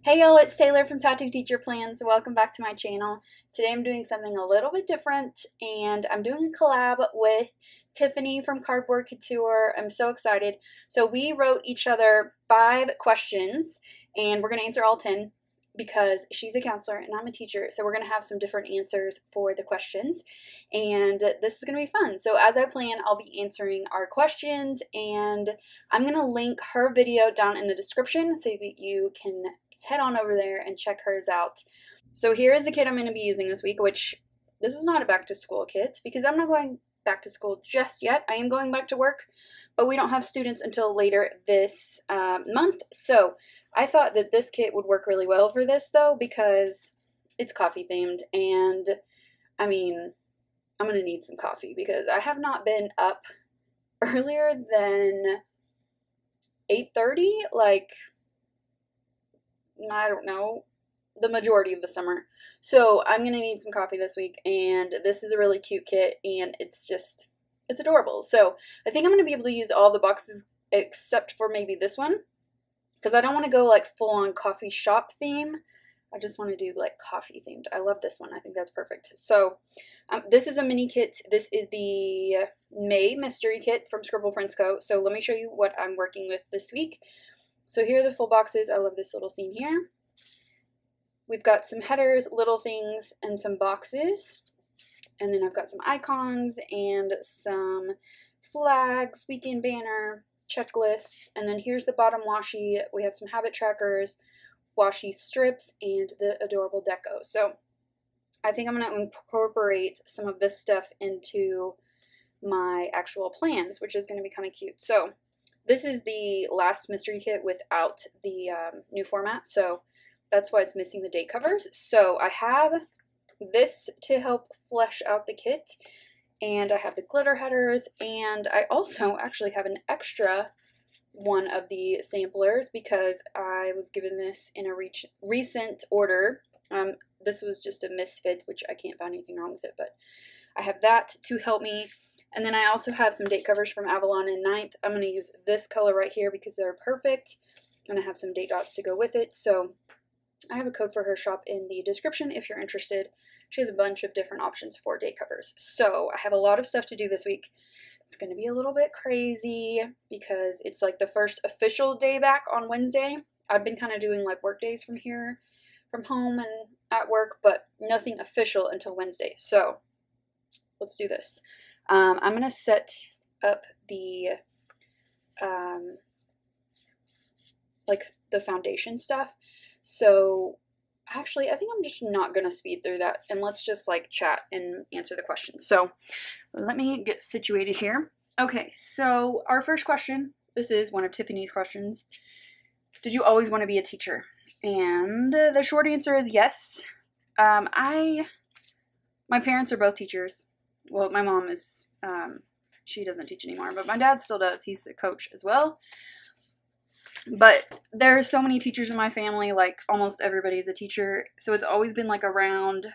Hey y'all, it's Taylor from Tattoo Teacher Plans. Welcome back to my channel. Today I'm doing something a little bit different and I'm doing a collab with Tiffany from Cardboard Couture. I'm so excited. So we wrote each other 5 questions and we're going to answer all 10 because she's a counselor and I'm a teacher. So we're going to have some different answers for the questions and this is going to be fun. So as I plan, I'll be answering our questions and I'm going to link her video down in the description so that you can head on over there and check hers out. So here is the kit I'm going to be using this week, which this is not a back to school kit because I'm not going back to school just yet. I am going back to work, but we don't have students until later this month. So I thought that this kit would work really well for this though because it's coffee themed and I mean, I'm going to need some coffee because I have not been up earlier than 8:30, like I don't know, the majority of the summer. So I'm going to need some coffee this week and this is a really cute kit and it's adorable. So I think I'm going to be able to use all the boxes except for maybe this one because I don't want to go like full on coffee shop theme. I just want to do like coffee themed. I love this one. I think that's perfect. So this is a mini kit. This is the May mystery kit from Scribble Prints Co. So let me show you what I'm working with this week. So here are the full boxes. I love this little scene here. We've got some headers, little things, and some boxes. And then I've got some icons and some flags, weekend banner, checklists. And then here's the bottom washi. We have some habit trackers, washi strips, and the adorable deco. So I think I'm going to incorporate some of this stuff into my actual plans, which is going to be kind of cute. So this is the last mystery kit without the new format, so that's why it's missing the date covers. So I have this to help flesh out the kit, and I have the glitter headers, and I also actually have an extra one of the samplers because I was given this in a recent order. This was just a misfit, which I can't find anything wrong with it, but I have that to help me. And then I also have some date covers from Avalon and Ninth. I'm going to use this color right here because they're perfect. And I have some date dots to go with it. So I have a code for her shop in the description if you're interested. She has a bunch of different options for date covers. So I have a lot of stuff to do this week. It's going to be a little bit crazy because it's like the first official day back on Wednesday. I've been kind of doing like work days from here, from home and at work, but nothing official until Wednesday. So let's do this. I'm going to set up the, like the foundation stuff. So actually, I think I'm just not going to speed through that and let's just like chat and answer the questions. So let me get situated here. Okay, so our first question, this is one of Tiffany's questions. Did you always want to be a teacher? And the short answer is yes. My parents are both teachers. Well, my mom is, she doesn't teach anymore, but my dad still does. He's a coach as well. But there are so many teachers in my family, like almost everybody's a teacher. So it's always been like around.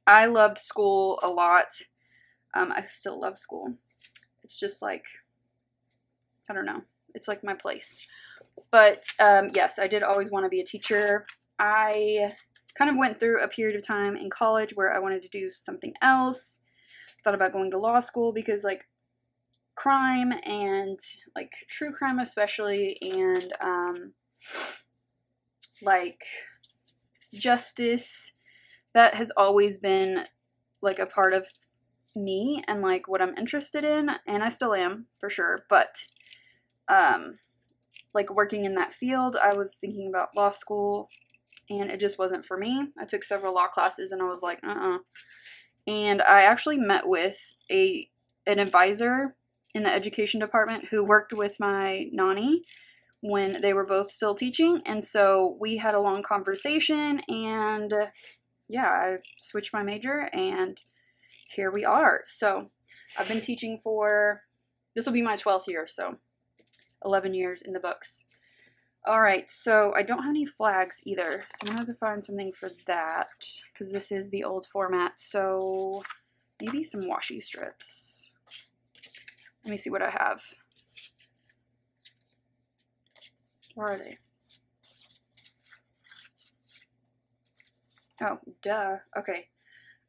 I loved school a lot. I still love school. It's just like, I don't know. It's like my place. But yes, I did always want to be a teacher. I kind of went through a period of time in college where I wanted to do something else. Thought about going to law school because like crime and like true crime especially and like justice, that has always been like a part of me and like what I'm interested in, and I still am for sure, but like working in that field, I was thinking about law school and it just wasn't for me. I took several law classes and I was like and I actually met with an advisor in the education department who worked with my nanny when they were both still teaching. And so we had a long conversation and yeah, I switched my major and here we are. So I've been teaching for, this will be my 12th year, so 11 years in the books. All right, so I don't have any flags either, so I'm gonna have to find something for that because this is the old format. So maybe some washi strips. Let me see what I have. Where are they? Oh, duh. Okay.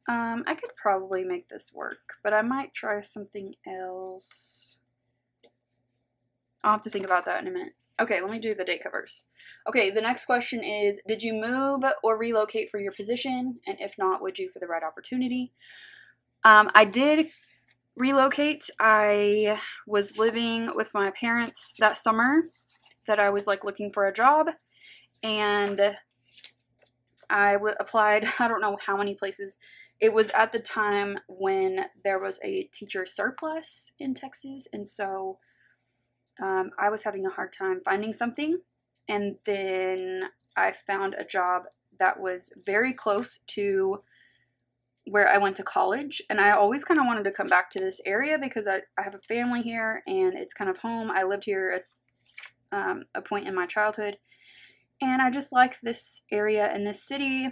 I could probably make this work, but I might try something else. I'll have to think about that in a minute. Okay, let me do the date covers. Okay, the next question is, did you move or relocate for your position? And if not, would you for the right opportunity? I did relocate. I was living with my parents that summer that I was like looking for a job, and I applied, I don't know how many places. It was at the time when there was a teacher surplus in Texas, and so I was having a hard time finding something, and then I found a job that was very close to where I went to college, and I always kind of wanted to come back to this area because I have a family here, and it's kind of home. I lived here at a point in my childhood, and I just like this area and this city.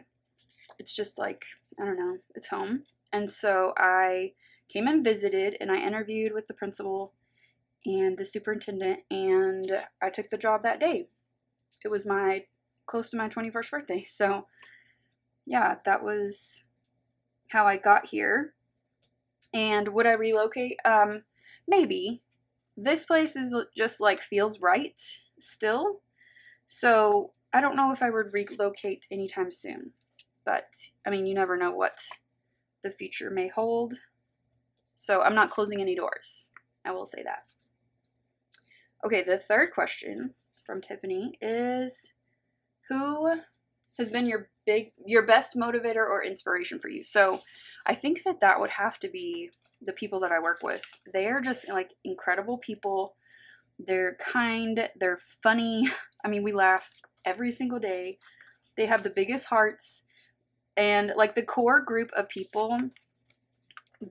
It's just like, I don't know, it's home. And so I came and visited, and I interviewed with the principal and the superintendent, and I took the job that day. It was close to my 21st birthday. So yeah, that was how I got here. And would I relocate? Maybe. This place is just like feels right still. So I don't know if I would relocate anytime soon. But I mean, you never know what the future may hold. So I'm not closing any doors. I will say that. Okay, the third question from Tiffany is, who has been your best motivator or inspiration for you? So I think that would have to be the people that I work with. They are just like incredible people. They're kind, they're funny. I mean, we laugh every single day. They have the biggest hearts, and like the core group of people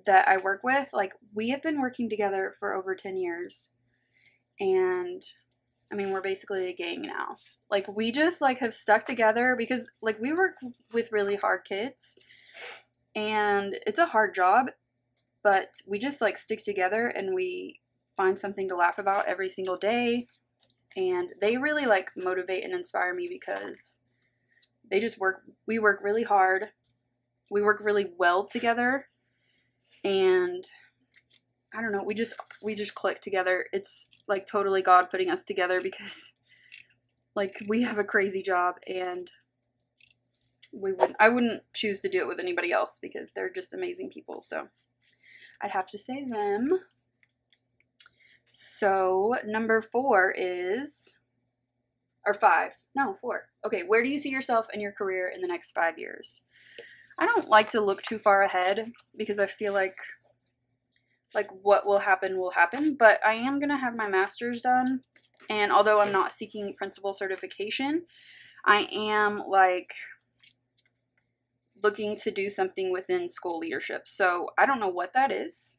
that I work with, like we have been working together for over 10 years. And I mean, we're basically a gang now. Like we just like have stuck together because like we work with really hard kids, and it's a hard job, but we just like stick together and we find something to laugh about every single day. And they really like motivate and inspire me because we work really hard. We work really well together, and I don't know, we just click together. It's like totally God putting us together because like we have a crazy job, and I wouldn't choose to do it with anybody else because they're just amazing people. So I'd have to say them. So number 4 is, or 5, no, 4. Okay, where do you see yourself and your career in the next 5 years? I don't like to look too far ahead because I feel like what will happen, but I am going to have my master's done, and although I'm not seeking principal certification, I am like looking to do something within school leadership. So I don't know what that is.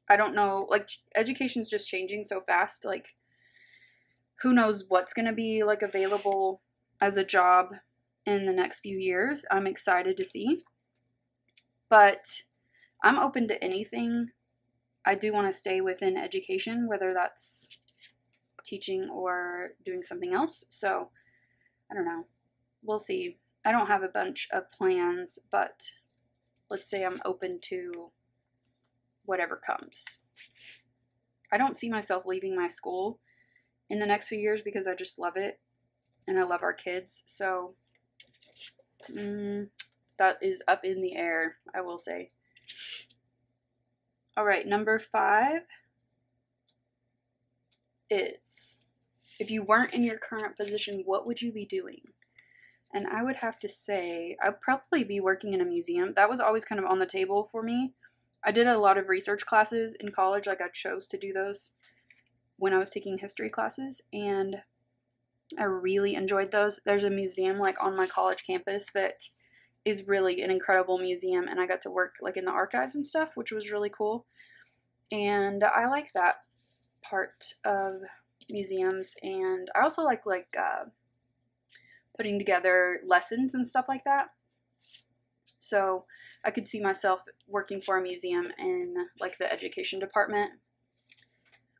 I don't know, like education's just changing so fast, like who knows what's going to be like available as a job in the next few years. I'm excited to see, but I'm open to anything. I do want to stay within education, whether that's teaching or doing something else. So I don't know. We'll see. I don't have a bunch of plans, but let's say I'm open to whatever comes. I don't see myself leaving my school in the next few years because I just love it and I love our kids. So that is up in the air, I will say. All right, number 5 is, if you weren't in your current position, what would you be doing? And I would have to say I'd probably be working in a museum. That was always kind of on the table for me. I did a lot of research classes in college. Like I chose to do those when I was taking history classes, and I really enjoyed those. There's a museum like on my college campus that is really an incredible museum, and I got to work like in the archives and stuff, which was really cool. And I like that part of museums, and I also like putting together lessons and stuff like that. So I could see myself working for a museum in like the education department.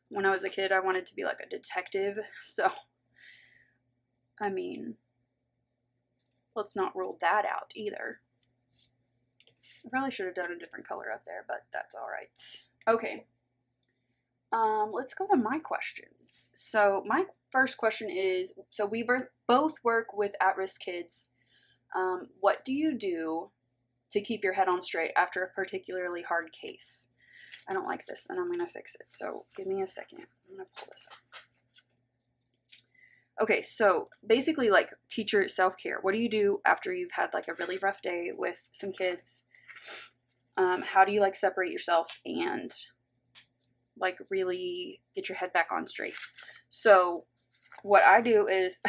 When I was a kid, I wanted to be like a detective. So, I mean, let's not rule that out either. I probably should have done a different color up there, but that's all right. Okay. Let's go to my questions. So my first question is, so we both work with at-risk kids. What do you do to keep your head on straight after a particularly hard case? I don't like this, and I'm going to fix it. So give me a second. I'm going to pull this up. Okay, so basically, like, teacher self-care. What do you do after you've had, like, a really rough day with some kids? How do you, like, separate yourself and, like, really get your head back on straight? So what I do is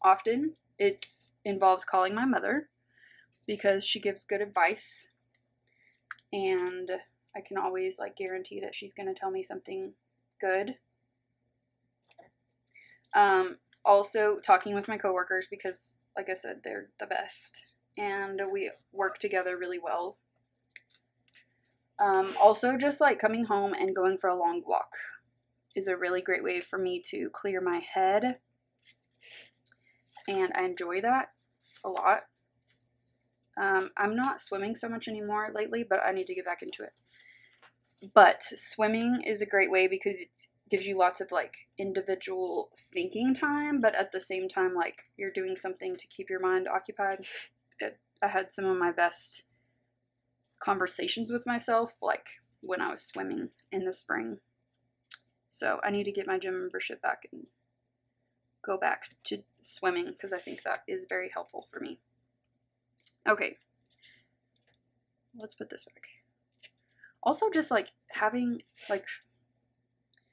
often it involves calling my mother because she gives good advice, and I can always, like, guarantee that she's going to tell me something good. Also talking with my coworkers because, like I said, they're the best and we work together really well. Also just like coming home and going for a long walk is a really great way for me to clear my head, and I enjoy that a lot. I'm not swimming so much anymore lately, but I need to get back into it. But swimming is a great way because it gives you lots of like individual thinking time, but at the same time, like, you're doing something to keep your mind occupied. I had some of my best conversations with myself like when I was swimming in the spring. So I need to get my gym membership back and go back to swimming because I think that is very helpful for me. Okay, let's put this back. Also just like having like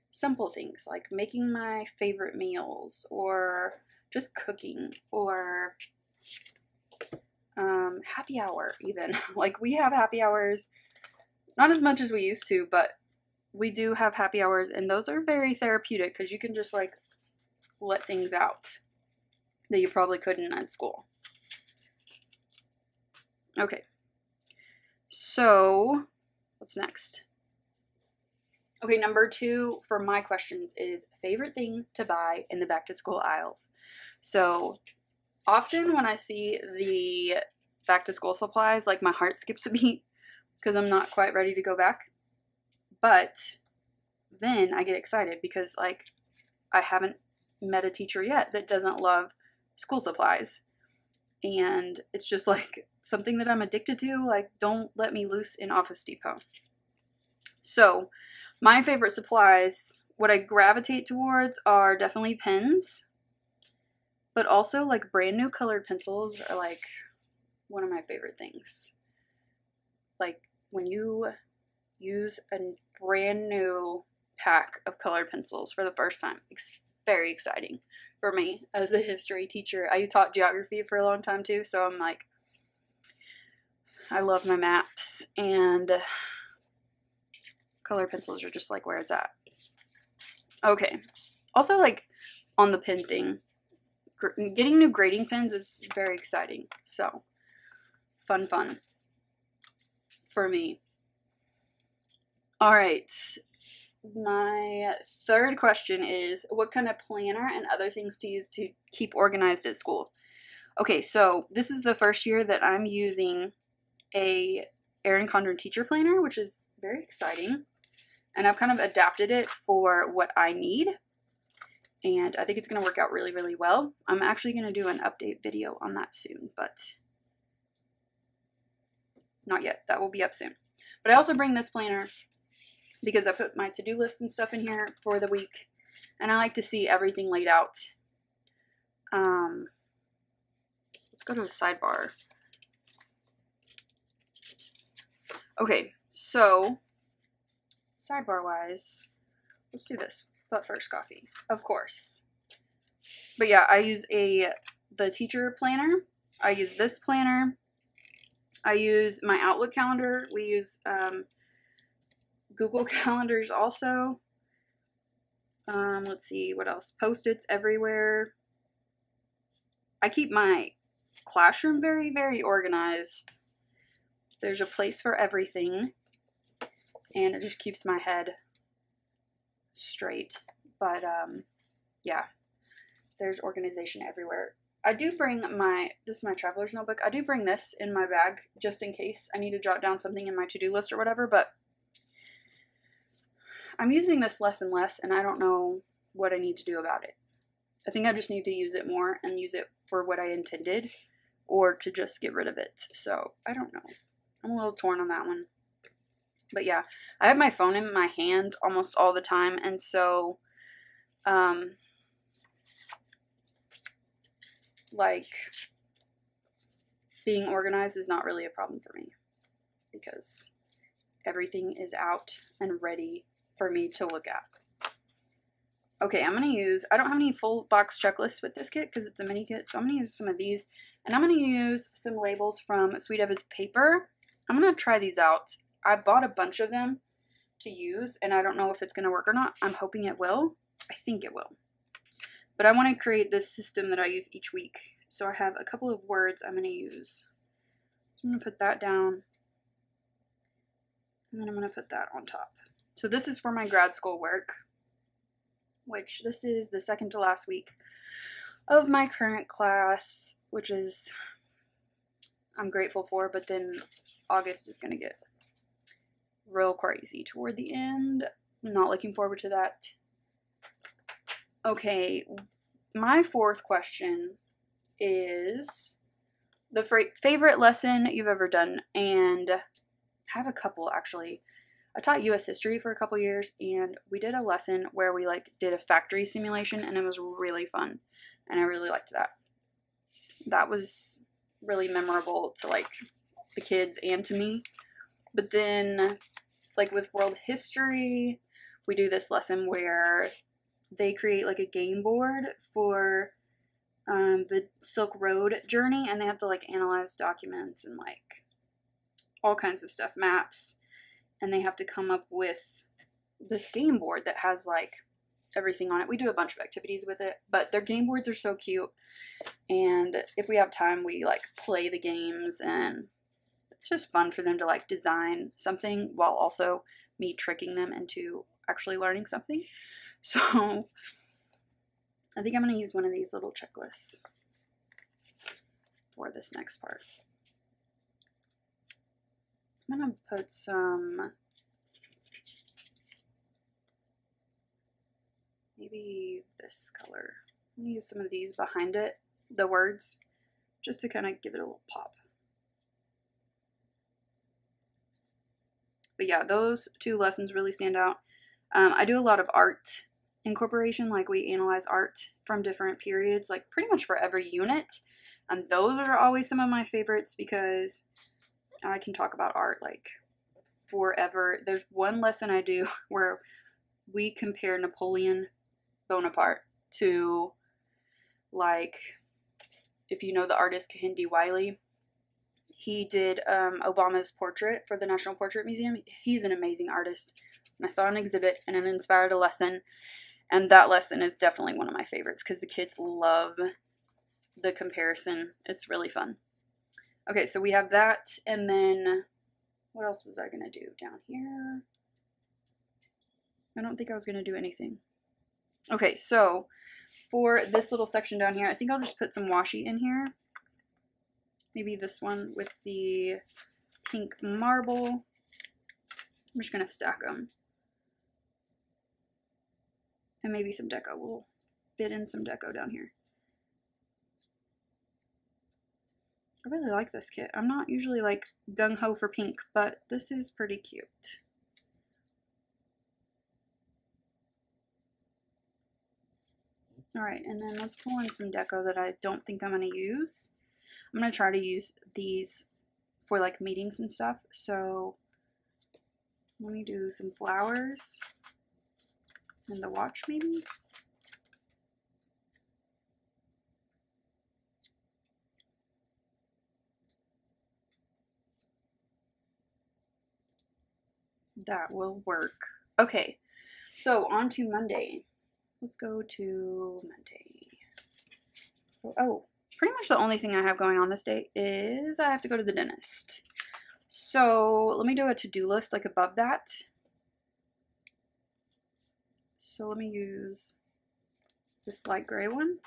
simple things like making my favorite meals or just cooking or happy hour even. Like, we have happy hours, not as much as we used to, but we do have happy hours, and those are very therapeutic because you can just like let things out that you probably couldn't at school. Okay, so what's next? Okay, number 2 for my questions is favorite thing to buy in the back to school aisles. So often when I see the back to school supplies, like, my heart skips a beat because I'm not quite ready to go back. But then I get excited because, like, I haven't met a teacher yet that doesn't love school supplies. And it's just like something that I'm addicted to. Like, don't let me loose in Office Depot. So my favorite supplies, what I gravitate towards are definitely pens, but also like brand new colored pencils are like one of my favorite things. Like, when you use a brand new pack of colored pencils for the first time, it's very exciting for me as a history teacher. I taught geography for a long time too, so I'm like, I love my maps, and colored pencils are just like where it's at. Okay, also like on the pen thing, getting new grading pens is very exciting. So fun for me. All right, my third question is, what kind of planner and other things to use to keep organized at school? Okay, so this is the first year that I'm using a Erin Condren teacher planner, which is very exciting. And I've kind of adapted it for what I need. And I think it's going to work out really, really well. I'm actually going to do an update video on that soon, but not yet. That will be up soon. But I also bring this planner because I put my to-do list and stuff in here for the week. And I like to see everything laid out. Let's go to the sidebar. Okay, so sidebar wise, let's do this. But first, coffee, of course. But yeah, I use the teacher planner. I use this planner. I use my Outlook calendar. We use Google calendars also. Let's see what else. Post-its everywhere. I keep my classroom very, very organized. There's a place for everything, and it just keeps my head straight. But yeah, there's organization everywhere. I do bring this is my traveler's notebook. I do bring this in my bag just in case I need to jot down something in my to-do list or whatever, but I'm using this less and less, and I don't know what I need to do about it. I think I just need to use it more and use it for what I intended, or to just get rid of it. So, I don't know. I'm a little torn on that one. But yeah, I have my phone in my hand almost all the time, and so, like, being organized is not really a problem for me because everything is out and ready for me to look at. Okay, I'm going to use, I don't have any full box checklists with this kit because it's a mini kit, so I'm going to use some of these, and I'm going to use some labels from Sweet Eva's paper. I'm going to try these out. I bought a bunch of them to use, and I don't know if it's going to work or not. I'm hoping it will. I think it will. But I want to create this system that I use each week. So I have a couple of words I'm going to use. So I'm going to put that down. And then I'm going to put that on top. So this is for my grad school work, which this is the second to last week of my current class, which is I'm grateful for, but then August is going to get real crazy toward the end. I'm not looking forward to that. Okay, my fourth question is the favorite lesson you've ever done, and I have a couple actually. I taught US history for a couple years, and we did a lesson where we like did a factory simulation, and it was really fun, and I really liked that. That was really memorable to like the kids and to me. But then like with world history, we do this lesson where they create like a game board for the Silk Road journey, and they have to like analyze documents and like all kinds of stuff, maps, and they have to come up with this game board that has like everything on it. We do a bunch of activities with it, but their game boards are so cute, and if we have time we like play the games, and it's just fun for them to like design something while also me tricking them into actually learning something. So I think I'm going to use one of these little checklists for this next part. I'm going to put some, maybe this color. I'm going to use some of these behind it, the words, just to kind of give it a little pop. But yeah, those two lessons really stand out. I do a lot of art incorporation, like we analyze art from different periods, like pretty much for every unit. And those are always some of my favorites because I can talk about art like forever. There's one lesson I do where we compare Napoleon Bonaparte to, like, if you know the artist Kehinde Wiley, he did Obama's portrait for the National Portrait Museum. He's an amazing artist. And I saw an exhibit and it inspired a lesson. And that lesson is definitely one of my favorites because the kids love the comparison. It's really fun. Okay, so we have that. And then what else was I going to do down here? I don't think I was going to do anything. Okay, so for this little section down here, I think I'll just put some washi in here. Maybe this one with the pink marble. I'm just going to stack them. And maybe some deco. We'll fit in some deco down here. I really like this kit. I'm not usually like gung-ho for pink, but this is pretty cute. Alright, and then let's pull in some deco that I don't think I'm going to use. I'm going to try to use these for like meetings and stuff. So let me do some flowers and the watch maybe. That will work. Okay, so on to Monday. Let's go to Monday. Oh, pretty much the only thing I have going on this day is I have to go to the dentist. So let me do a to-do list like above that. So let me use this light gray one.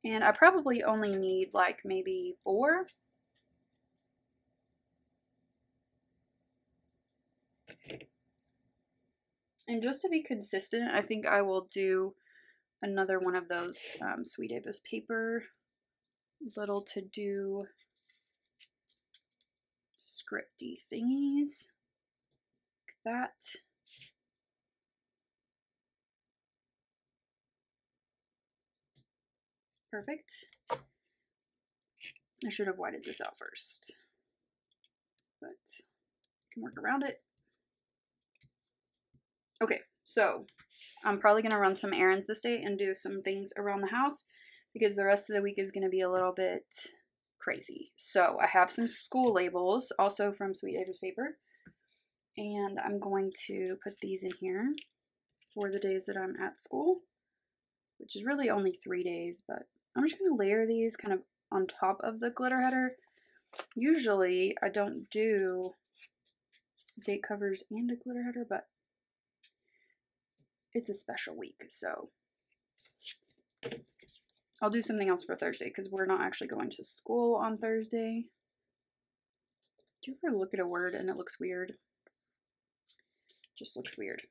And I probably only need like maybe 4. And just to be consistent, I think I will do another one of those Sweet Avis paper little to-do scripty thingies. Like that. Perfect. I should have whited this out first, but I can work around it. Okay, so I'm probably going to run some errands this day and do some things around the house because the rest of the week is going to be a little bit crazy. So I have some school labels also from Sweet Avis paper, and I'm going to put these in here for the days that I'm at school, which is really only 3 days, but I'm just going to layer these kind of on top of the glitter header. Usually I don't do date covers and a glitter header, but it's a special week, so I'll do something else for Thursday because we're not actually going to school on Thursday. Do you ever look at a word and it looks weird? It just looks weird.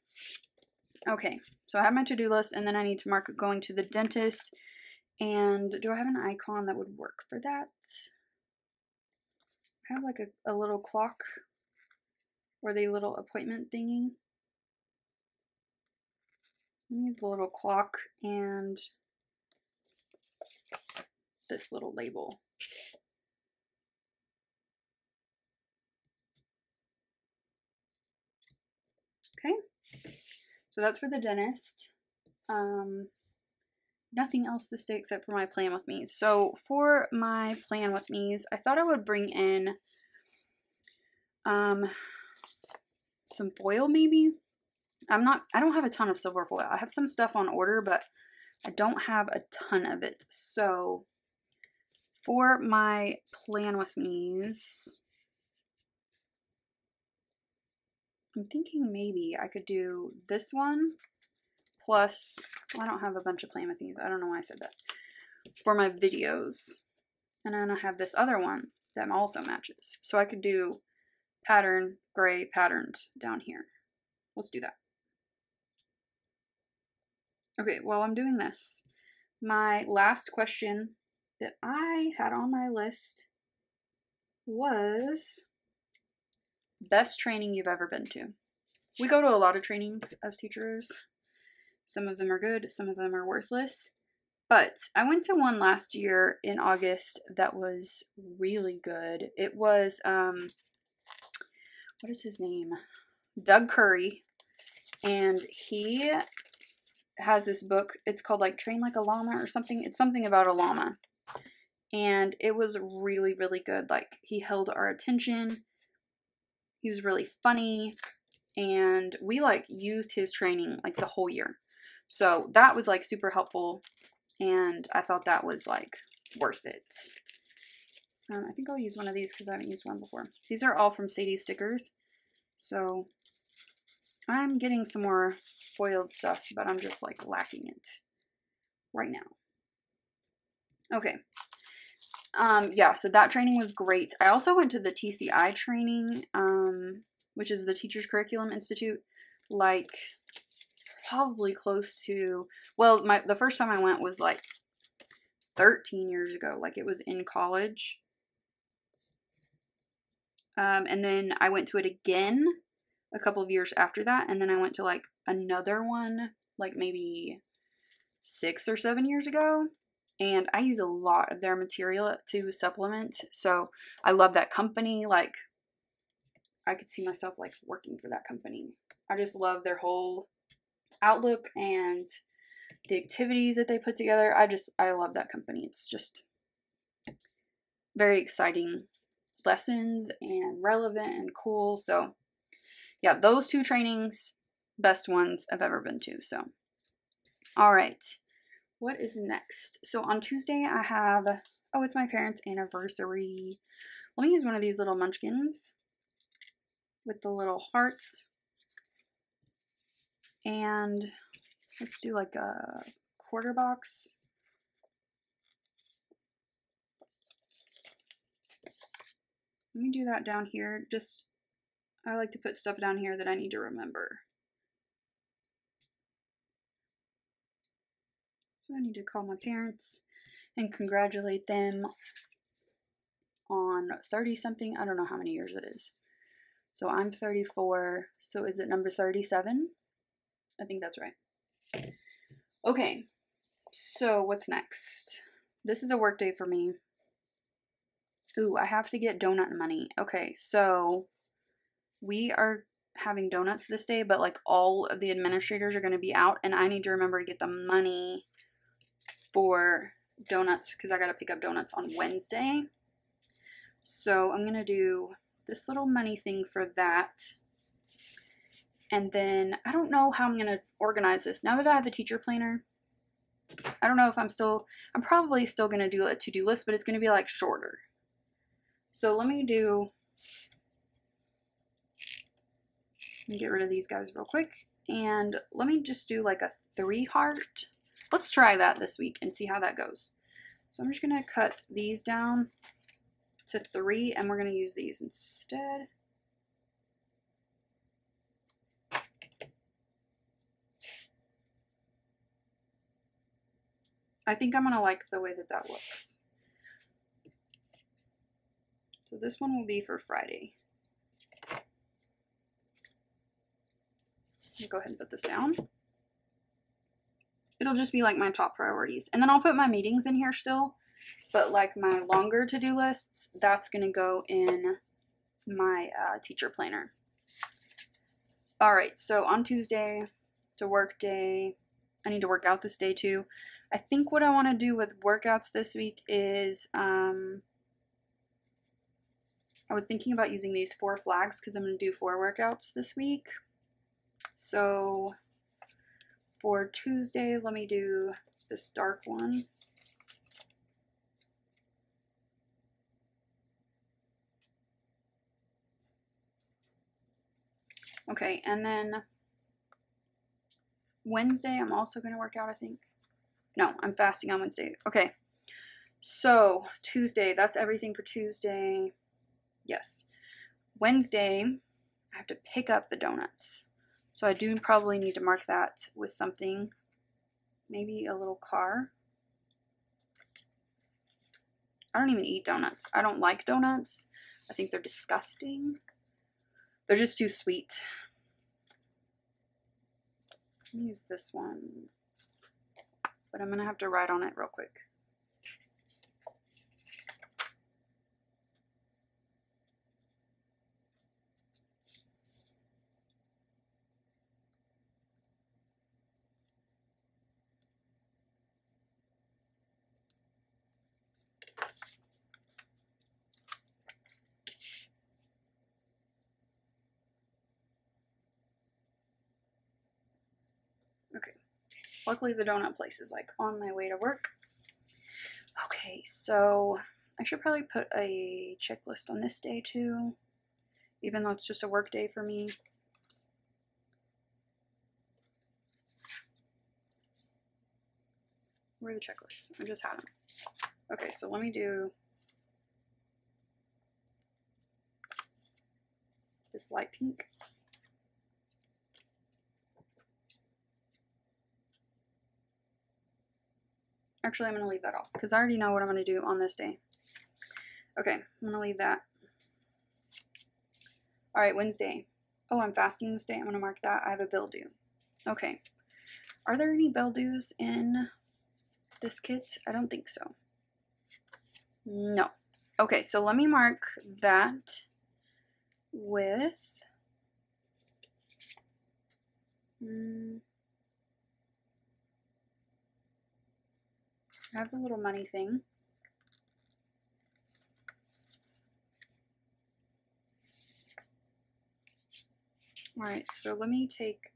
Okay, so I have my to-do list, and then I need to mark going to the dentist. And do I have an icon that would work for that? I have like a little clock or the little appointment thingy. Use the little clock and this little label. Okay, so that's for the dentist. Nothing else this day except for my plan with me. So for my plan with me's, I thought I would bring in some foil maybe. I don't have a ton of silver foil. I have some stuff on order, but I don't have a ton of it. So for my plan with me's, I'm thinking maybe I could do this one plus, well, I don't have a bunch of plan with me's. I don't know why I said that. For my videos. And then I have this other one that also matches. So I could do pattern, gray patterns down here. Let's do that. Okay, while I'm doing this, my last question that I had on my list was best training you've ever been to. We go to a lot of trainings as teachers. Some of them are good, some of them are worthless. But I went to one last year in August that was really good. It was, what is his name? Doug Curry. And he has this book. It's called like Train Like a Llama or something. It's something about a llama. And it was really, really good. Like, he held our attention. He was really funny. And we like used his training like the whole year. So that was like super helpful. And I thought that was like worth it. I think I'll use one of these because I haven't used one before. These are all from Sadie's Stickers. So I'm getting some more foiled stuff, but I'm just like lacking it right now. Okay. Yeah, so that training was great. I also went to the TCI training, which is the Teachers Curriculum Institute, like probably close to, well, the first time I went was like 13 years ago, like it was in college. And then I went to it again a couple of years after that, and then I went to like another one like maybe 6 or 7 years ago, and I use a lot of their material to supplement, so I love that company. Like, I could see myself like working for that company. I just love their whole outlook and the activities that they put together. I love that company. It's just very exciting lessons and relevant and cool. So yeah, those 2 trainings, best ones I've ever been to. So, all right, what is next? So on Tuesday I have, oh, it's my parents' anniversary. Let me use one of these little munchkins with the little hearts. And let's do like a quarter box. Let me do that down here. Just, I like to put stuff down here that I need to remember. So I need to call my parents and congratulate them on 30 something. I don't know how many years it is. So I'm 34. So is it number 37? I think that's right. Okay. So what's next? This is a work day for me. Ooh, I have to get donut money. Okay, so we are having donuts this day, but like all of the administrators are going to be out, and I need to remember to get the money for donuts because I got to pick up donuts on Wednesday. So I'm going to do this little money thing for that. And then I don't know how I'm going to organize this. Now that I have the teacher planner, I don't know if I'm probably still going to do a to-do list, but it's going to be like shorter. So let me get rid of these guys real quick. And let me just do like a 3 heart. Let's try that this week and see how that goes. So I'm just going to cut these down to 3 and we're going to use these instead. I think I'm going to like the way that that looks. So this one will be for Friday. Go ahead and put this down. It'll just be like my top priorities. And then I'll put my meetings in here still. But like my longer to-do lists, that's going to go in my teacher planner. All right, so on Tuesday, it's a work day. I need to work out this day too. I think what I want to do with workouts this week is, I was thinking about using these 4 flags because I'm going to do 4 workouts this week. So for Tuesday, let me do this dark one. Okay, and then Wednesday, I'm also going to work out, I think. No, I'm fasting on Wednesday. Okay, so Tuesday, that's everything for Tuesday. Yes. Wednesday, I have to pick up the donuts. So I do probably need to mark that with something. Maybe a little car. I don't even eat donuts. I don't like donuts. I think they're disgusting. They're just too sweet. Let me use this one. But I'm going to have to write on it real quick. Okay. Luckily the donut place is like on my way to work. Okay, so I should probably put a checklist on this day too, even though it's just a work day for me. Where are the checklists? I just had them. Okay, so let me do this light pink. Actually, I'm going to leave that off because I already know what I'm going to do on this day. Okay, I'm going to leave that. All right, Wednesday. Oh, I'm fasting this day. I'm going to mark that. I have a bill due. Okay. Are there any bill dues in this kit? I don't think so. No. Okay, so let me mark that with... I have the little money thing. Alright, so let me take...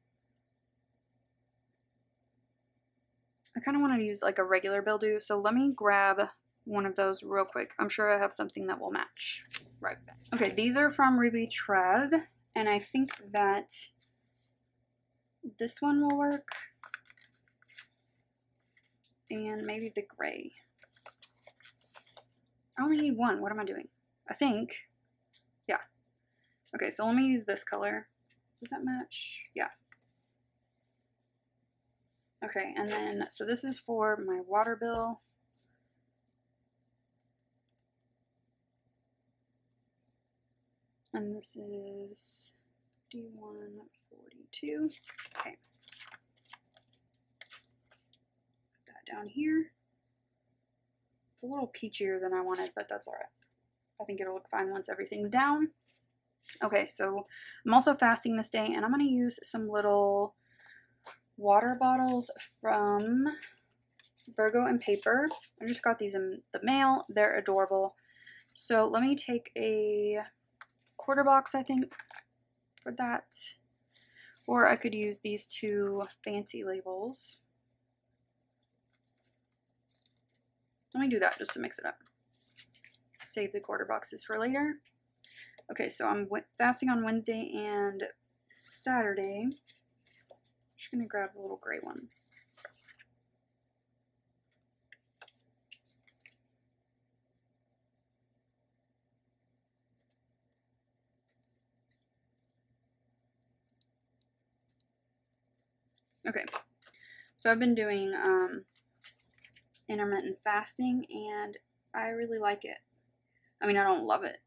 I kind of want to use like a regular bill due, so let me grab one of those real quick. I'm sure I have something that will match. Right back. Okay, these are from Ruby Trev, and I think that this one will work. And maybe the gray. I only need one. What am I doing? I think Okay, so let me use this color. Does that match? Yeah. Okay, and then, so this is for my water bill. And this is D142. Okay. Put that down here. It's a little peachier than I wanted, but that's alright. I think it'll look fine once everything's down. Okay, so I'm also fasting this day, and I'm going to use some little water bottles from Virgo and Paper. I just got these in the mail. They're adorable. So let me take a quarter box, I think, for that. Or I could use these two fancy labels. Let me do that just to mix it up. Save the quarter boxes for later. Okay, so I'm fasting on Wednesday and Saturday. I'm just going to grab the little gray one. Okay, so I've been doing intermittent fasting, and I really like it. I mean, I don't love it.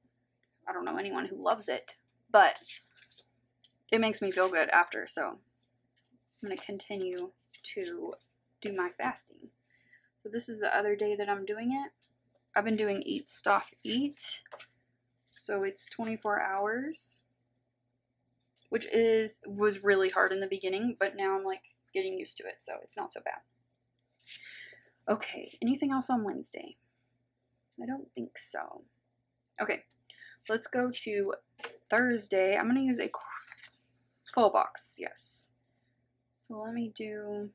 I don't know anyone who loves it, but it makes me feel good after, so I'm going to continue to do my fasting. So this is the other day that I'm doing it. I've been doing Eat, Stop, Eat, so it's 24 hours, which was really hard in the beginning, but now I'm like getting used to it, so it's not so bad. Okay, anything else on Wednesday? I don't think so. Okay, let's go to Thursday. I'm going to use a full box, yes. So let me do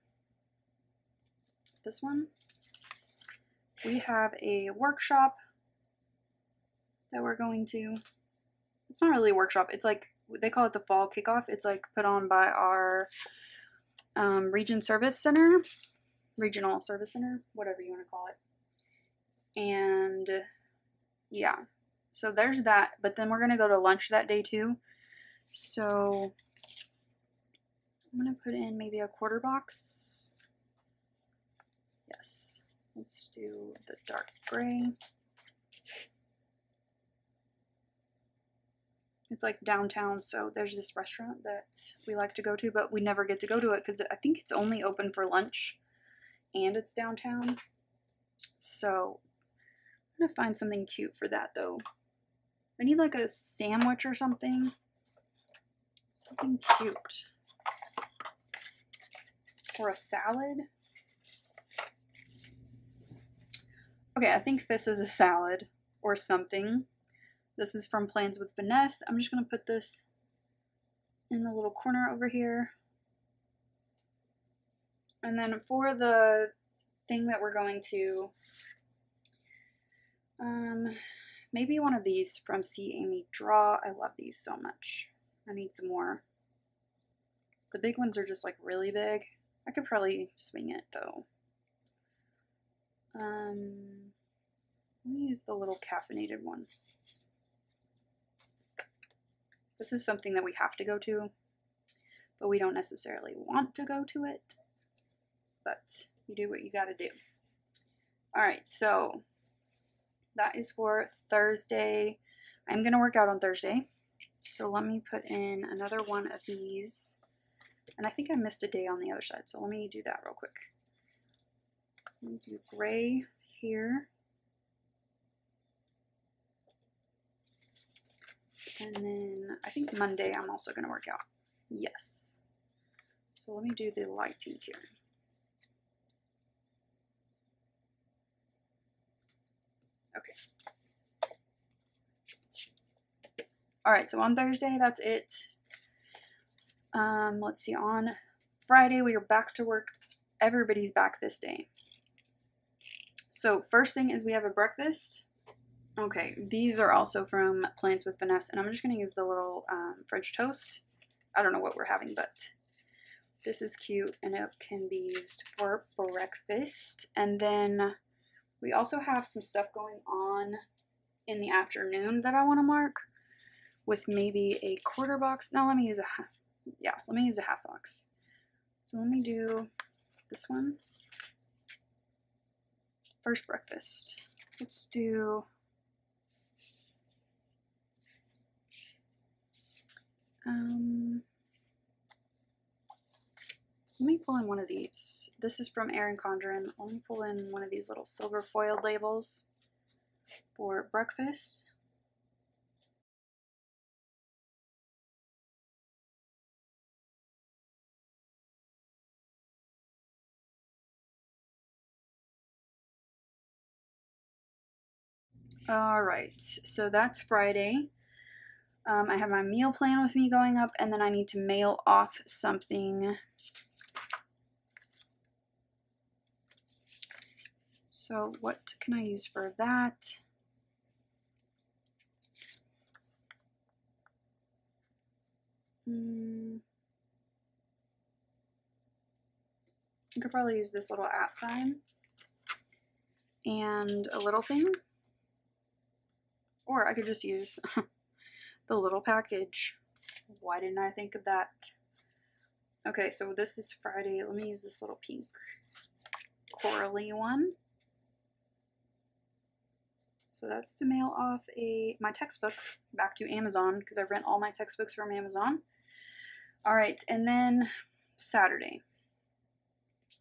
this one. We have a workshop that we're going to. It's not really a workshop. It's like, they call it the fall kickoff. It's like put on by our regional service center, whatever you want to call it. And yeah, so there's that. But then we're going to go to lunch that day too. So I'm going to put in maybe a quarter box. Yes. Let's do the dark gray. It's like downtown, so there's this restaurant that we like to go to, but we never get to go to it because I think it's only open for lunch and it's downtown. So I'm gonna find something cute for that though. I need like a sandwich or something. Something cute. Or a salad. Okay, I think this is a salad or something. This is from Plans with Finesse. I'm just going to put this in the little corner over here. And then for the thing that we're going to, maybe one of these from See Amy Draw. I love these so much. I need some more. The big ones are just like really big. I could probably swing it though. Let me use the little caffeinated one. This is something that we have to go to, but we don't necessarily want to go to it. But you do what you gotta do. Alright, so that is for Thursday. I'm gonna work out on Thursday. So let me put in another one of these. And I think I missed a day on the other side, so let me do that real quick. Let me do gray here. And then I think Monday I'm also going to work out. Yes. So let me do the light pink here. Okay. Alright, so on Thursday, that's it. Let's see, on Friday we are back to work. Everybody's back this day. So first thing is we have a breakfast. Okay, these are also from Plants with Finesse, and I'm just going to use the little French toast. I don't know what we're having, but this is cute, and it can be used for breakfast. And then we also have some stuff going on in the afternoon that I want to mark. with maybe a quarter box. No, let me use a half. Yeah, let me use a half box. So let me do this one. First breakfast. Let's do let me pull in one of these. This is from Erin Condren. Let me pull in one of these little silver foiled labels for breakfast. Alright, so that's Friday. I have my meal plan with me going up, and then I need to mail off something. So what can I use for that? I could probably use this little @ sign and a little thing. Or I could just use the little package. Why didn't I think of that? Okay, so this is Friday. Let me use this little pink corally one. So that's to mail off my textbook back to Amazon, because I rent all my textbooks from Amazon. Alright, and then Saturday,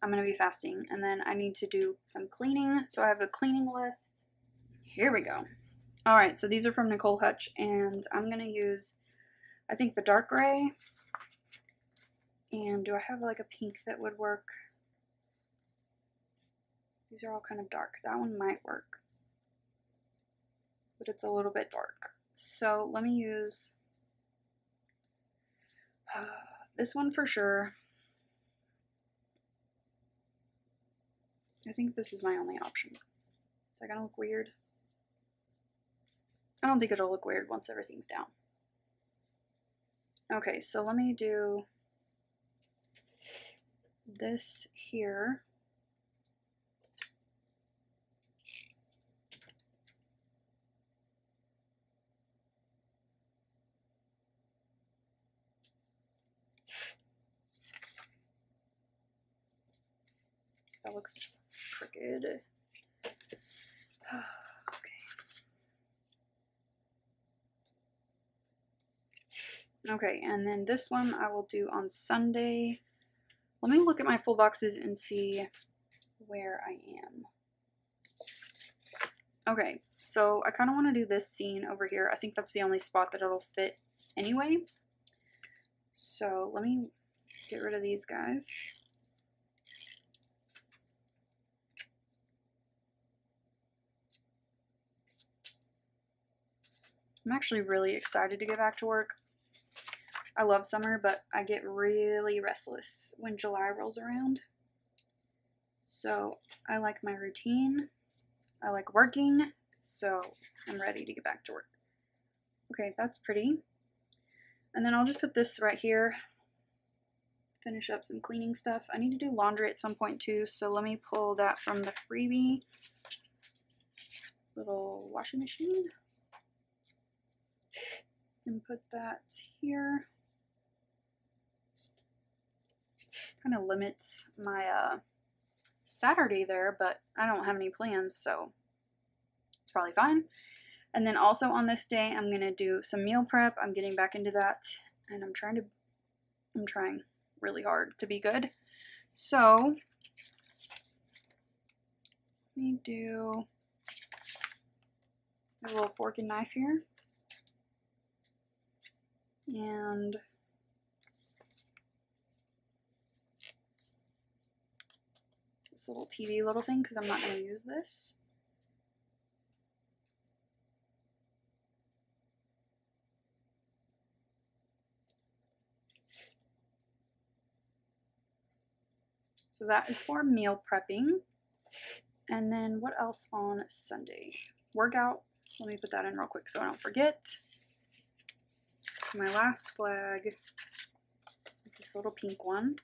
I'm going to be fasting, and then I need to do some cleaning. So I have a cleaning list. Here we go. Alright, so these are from Nicole Hutch, and I'm going to use, I think, the dark gray. And do I have like a pink that would work? These are all kind of dark. That one might work, but it's a little bit dark. So let me use this one for sure. I think this is my only option. Is that gonna look weird? I don't think it'll look weird once everything's down. Okay, so let me do this here. That looks crooked. Okay, and then this one I will do on Sunday. Let me look at my full boxes and see where I am. Okay, so I kind of want to do this scene over here. I think that's the only spot that it'll fit anyway. So let me get rid of these guys. I'm actually really excited to get back to work. I love summer, but I get really restless when July rolls around. So I like my routine. I like working, so I'm ready to get back to work. Okay, that's pretty. And then I'll just put this right here. Finish up some cleaning stuff. I need to do laundry at some point too, so let me pull that from the freebie little washing machine and put that here. Kind of limits my Saturday there, but I don't have any plans, so it's probably fine. And then also on this day, I'm gonna do some meal prep. I'm getting back into that, and I'm trying really hard to be good. So let me do a little fork and knife here, and this little TV little thing, because I'm not going to use this. So that is for meal prepping. And then what else on Sunday? Workout. Let me put that in real quick so I don't forget. So my last flag is this little pink one.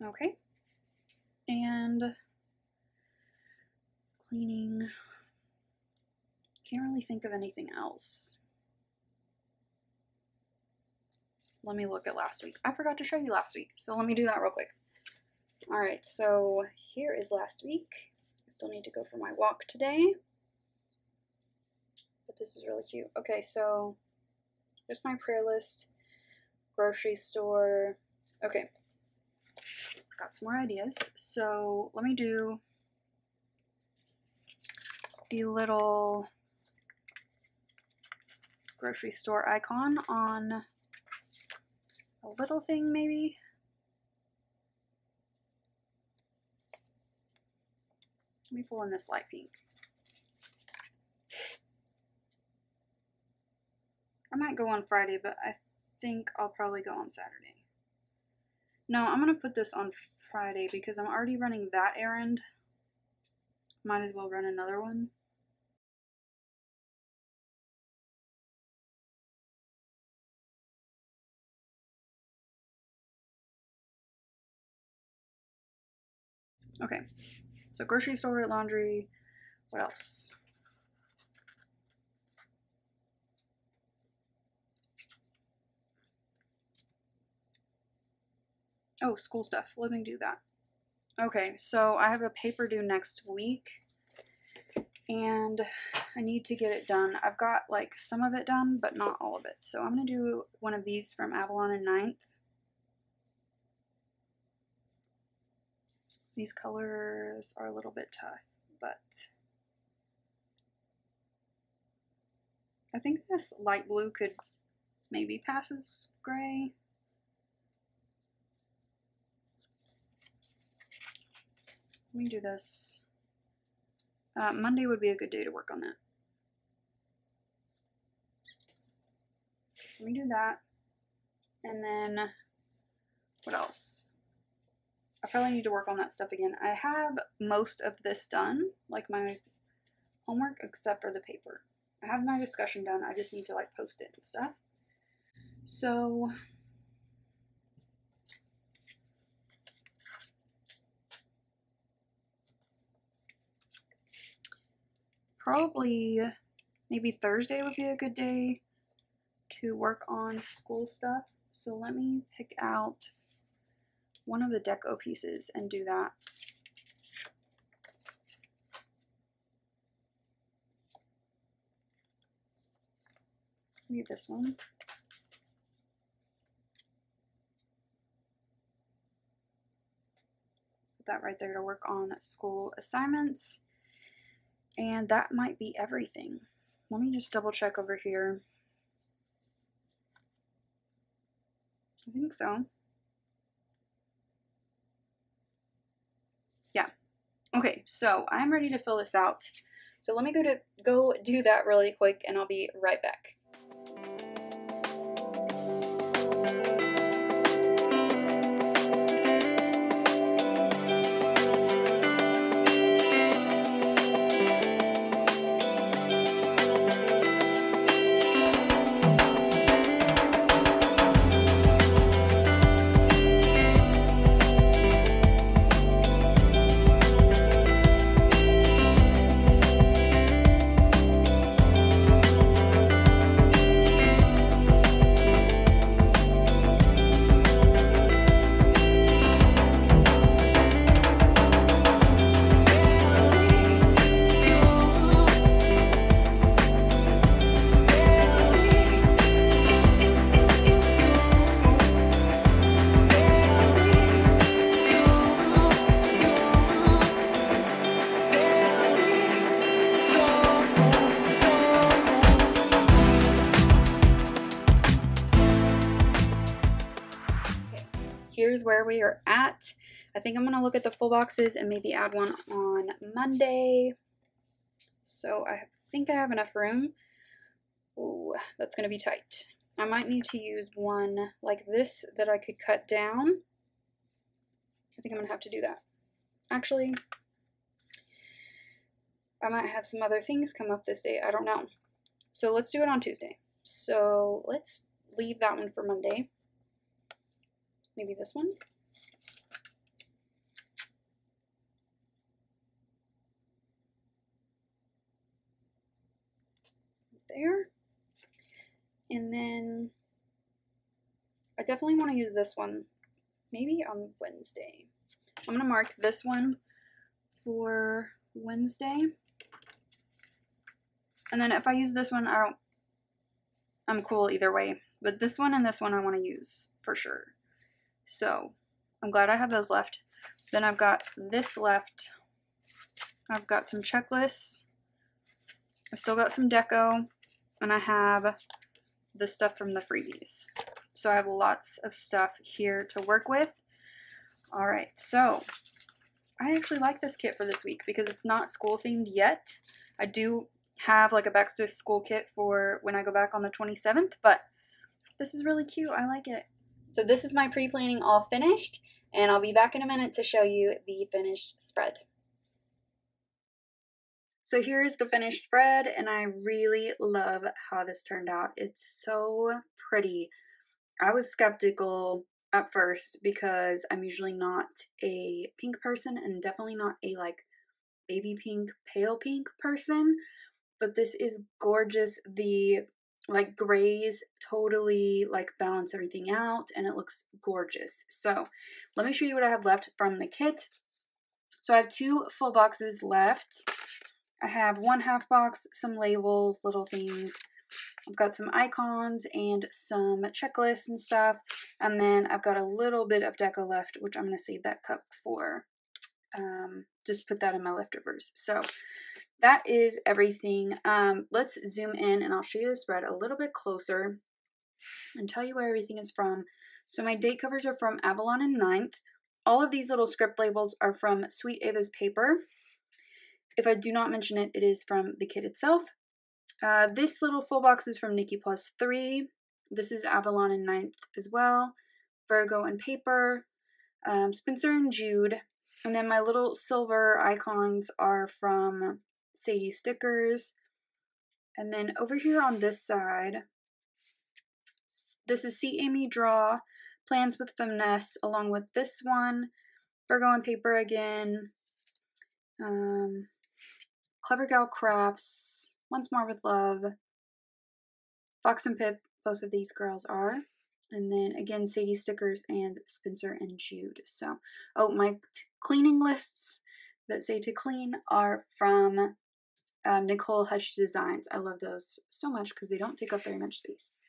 Okay. And cleaning. Can't really think of anything else. Let me look at last week. I forgot to show you last week, so let me do that real quick. Alright, so here is last week. I still need to go for my walk today. But this is really cute. Okay, so just my prayer list, grocery store. Okay, got some more ideas. So let me do the little grocery store icon on a little thing maybe. Let me pull in this light pink. I might go on Friday, but I think I'll probably go on Saturday. No, I'm going to put this on Friday because I'm already running that errand. Might as well run another one. Okay, so grocery store, laundry, what else? Oh, school stuff. Let me do that. Okay, so I have a paper due next week, and I need to get it done. I've got like some of it done, but not all of it. So I'm going to do one of these from Avalon and 9th. These colors are a little bit tough, but I think this light blue could maybe pass as gray. Let me do this. Monday would be a good day to work on that. So let me do that. And then, what else? I probably need to work on that stuff again. I have most of this done, like my homework, except for the paper. I have my discussion done. I just need to like post it and stuff. So probably maybe Thursday would be a good day to work on school stuff. So let me pick out one of the deco pieces and do that. Maybe this one. Put that right there to work on school assignments. And that might be everything. Let me just double check over here. I think so. Yeah. Okay, so I'm ready to fill this out. So let me go do that really quick and I'll be right back. Here's where we are at. I think I'm going to look at the full boxes and maybe add one on Monday. So I think I have enough room. Ooh, that's going to be tight. I might need to use one like this that I could cut down. I think I'm going to have to do that. Actually, I might have some other things come up this day. I don't know. So let's do it on Tuesday. So let's leave that one for Monday. Maybe this one. there. And then I definitely want to use this one maybe on Wednesday. I'm going to mark this one for Wednesday. And then if I use this one, I'm cool either way. But this one and this one I want to use for sure. So I'm glad I have those left. Then I've got this left. I've got some checklists. I still got some deco. And I have the stuff from the freebies. So I have lots of stuff here to work with. Alright, so I actually like this kit for this week because it's not school themed yet. I do have like a back to school kit for when I go back on the 27th, but this is really cute. I like it. So this is my pre-planning all finished, and I'll be back in a minute to show you the finished spread. So here's the finished spread, and I really love how this turned out. It's so pretty. I was skeptical at first because I'm usually not a pink person and definitely not a like baby pink, pale pink person, but this is gorgeous. The like grays totally like balance everything out and it looks gorgeous. So let me show you what I have left from the kit. So I have 2 full boxes left. I have 1 half box, some labels, little things. I've got some icons and some checklists and stuff. And then I've got a little bit of deco left, which I'm going to save that cup for. Just put that in my leftovers. So that is everything. Let's zoom in and I'll show you the spread a little bit closer and tell you where everything is from. So my date covers are from Avalon and 9th. All of these little script labels are from Sweet Ava's paper. If I do not mention it, it is from the kit itself. This little full box is from Nikki Plus 3. This is Avalon and 9th as well. Virgo and paper. Spencer and Jude. And then my little silver icons are from Sadie Stickers. And then over here on this side, this is See Amy Draw, Plans with Finesse, along with this one, Virgo and paper again, Clever Gal Crafts, Once More with Love, Fox and Pip, both of these girls are. And then again, Sadie Stickers and Spencer and Jude. So, oh, my cleaning lists that say to clean are from Nicole Hush Designs. I love those so much because they don't take up very much space.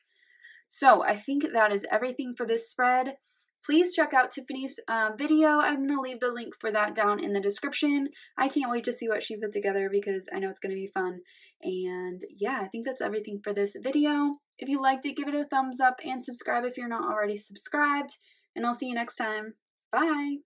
So I think that is everything for this spread. Please check out Tiffany's video. I'm going to leave the link for that down in the description. I can't wait to see what she put together because I know it's going to be fun. And yeah, I think that's everything for this video. If you liked it, give it a thumbs up and subscribe if you're not already subscribed. And I'll see you next time. Bye!